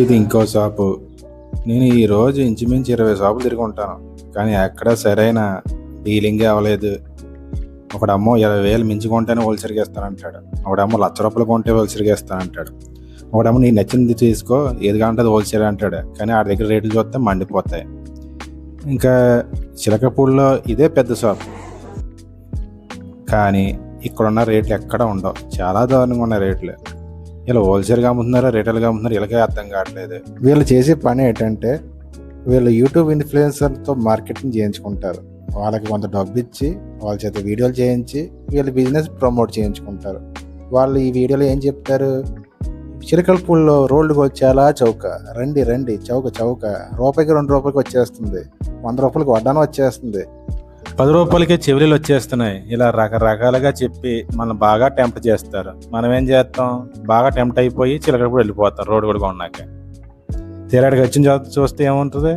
ఇది ఇంకో షాపు. నేను ఈరోజు ఇంచుమించు 20 షాపులు తిరిగి ఉంటాను, కానీ ఎక్కడా సరైన డీలింగే అవ్వలేదు. ఒకడమ్మో 20,000 మించి కొంటేనే హోల్సేల్గా ఇస్తానంటాడు, ఒకడమ్మో ₹1,00,000 కొంటే హోల్సేల్గా ఇస్తానంటాడు, ఒకడమ్మో నీకు నచ్చింది తీసుకో ఏది కావాలంటే అది హోల్సేల్ అంటాడు. కానీ ఆడి దగ్గర రేట్లు చూస్తే మండిపోతాయి. ఇంకా చిలకపూడిలో ఇదే పెద్ద షాప్, కానీ ఇక్కడున్న రేట్లు ఎక్కడ ఉండవు. చాలా దారుణంగా ఉన్న రేట్లు. ఇలా హోల్సేల్గా అమ్ముతున్నారా రీటైల్గా అమ్ముతున్నారు వీళ్ళకే అర్థం కావట్లేదు. వీళ్ళు చేసే పని ఏంటంటే వీళ్ళు యూట్యూబ్ ఇన్ఫ్లుయెన్సర్తో మార్కెటింగ్ చేయించుకుంటారు. వాళ్ళకి కొంత డబ్బు ఇచ్చి వాళ్ళ చేత వీడియోలు చేయించి వీళ్ళ బిజినెస్ ప్రమోట్ చేయించుకుంటారు. వాళ్ళు ఈ వీడియోలో ఏం చెప్తారు, చిలకలపూడిలో రోల్డ్ గోల్డ్ చాలా చౌక, రండి రండి చౌక చౌక, రూపాయికి ₹2 వచ్చేస్తుంది, ₹100 వడ్డానం వచ్చేస్తుంది, ₹10కే చెవిలీలు వచ్చేస్తున్నాయి. ఇలా రకరకాలుగా చెప్పి మనం బాగా టెంప్ట్ చేస్తారు. మనం ఏం చేస్తాం, బాగా టెంప్ట్ అయిపోయి చిలకలపూడి వెళ్ళిపోతాం. రోడ్డు కూడా కొన్నాక తీరాడికి వచ్చిన చూస్తే ఏముంటుంది,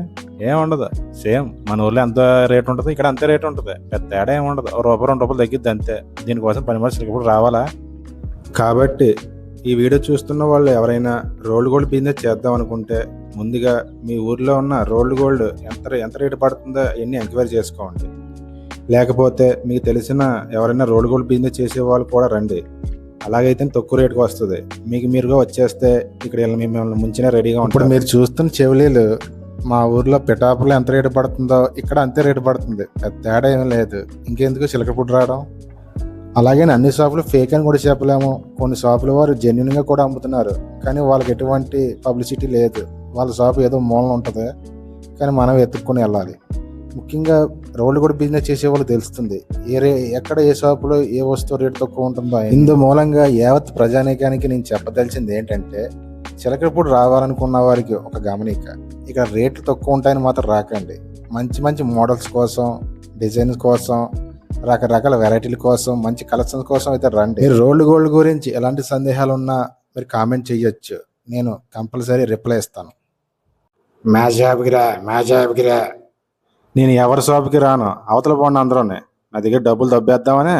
ఏముండదు. సేమ్ మన ఊళ్ళో ఎంత రేట్ ఉంటుంది ఇక్కడ అంతే రేట్ ఉంటుంది. పెద్ద తేడా ఏముండదు, ₹1 ₹2 తగ్గిద్ది అంతే. దీనికోసం పని మనిషి చిలకపూడి రావాలా? కాబట్టి ఈ వీడియో చూస్తున్న వాళ్ళు ఎవరైనా రోల్డ్ గోల్డ్ బిజినెస్ చేద్దాం అనుకుంటే ముందుగా మీ ఊర్లో ఉన్న రోల్డ్ గోల్డ్ ఎంత రేటు పడుతుందో ఎన్ని ఎంక్వైరీ చేసుకోండి. లేకపోతే మీకు తెలిసిన ఎవరైనా రోల్డ్ గోల్డ్ బిజినెస్ చేసే వాళ్ళు కూడా రండి. అలాగైతే తక్కువ రేటుకి వస్తుంది. మీరుగా వచ్చేస్తే ఇక్కడ మిమ్మల్ని ముంచిన రెడీగా ఉంటుంది. ఇప్పుడు మీరు చూస్తున్న చెవిలీలు మా ఊర్లో పిఠాపులో ఎంత రేటు పడుతుందో ఇక్కడ అంతే రేటు పడుతుంది. పెద్ద తేడా ఏం లేదు. ఇంకెందుకు చిలకపూడి రావడం? అలాగే అన్ని షాపులు ఫేక్ అని కూడా చెప్పలేము. కొన్ని షాపుల వారు జెన్యున్గా కూడా అమ్ముతున్నారు, కానీ వాళ్ళకి ఎటువంటి పబ్లిసిటీ లేదు. వాళ్ళ షాపు ఏదో మూలన ఉంటుంది, కానీ మనం ఎత్తుక్కొని వెళ్ళాలి. ముఖ్యంగా రోల్డ్ గోల్డ్ బిజినెస్ చేసే వాళ్ళు తెలుస్తుంది ఎక్కడ ఏ షాపులో ఏ వస్తువు రేటు తక్కువ ఉంటుందో. ఇందు మూలంగా యావత్ ప్రజానీకానికి నేను చెప్పదలిచింది ఏంటంటే, చిలకలపూడి రావాలనుకున్న వారికి ఒక గమనిక, ఇక్కడ రేట్లు తక్కువ ఉంటాయని మాత్రం రాకండి. మంచి మంచి మోడల్స్ కోసం, డిజైన్స్ కోసం, రకరకాల వెరైటీల కోసం, మంచి కలెక్షన్స్ కోసం అయితే రండి. మీరు రోల్డ్ గోల్డ్ గురించి ఎలాంటి సందేహాలు ఉన్నా మీరు కామెంట్ చేయొచ్చు, నేను కంపల్సరీ రిప్లై ఇస్తాను. మా షాప్కి రా. నేను ఎవరి షాప్కి రాను, అవతల పోండి అందరూనే. నా దగ్గర డబ్బులు దబ్బేద్దామనే.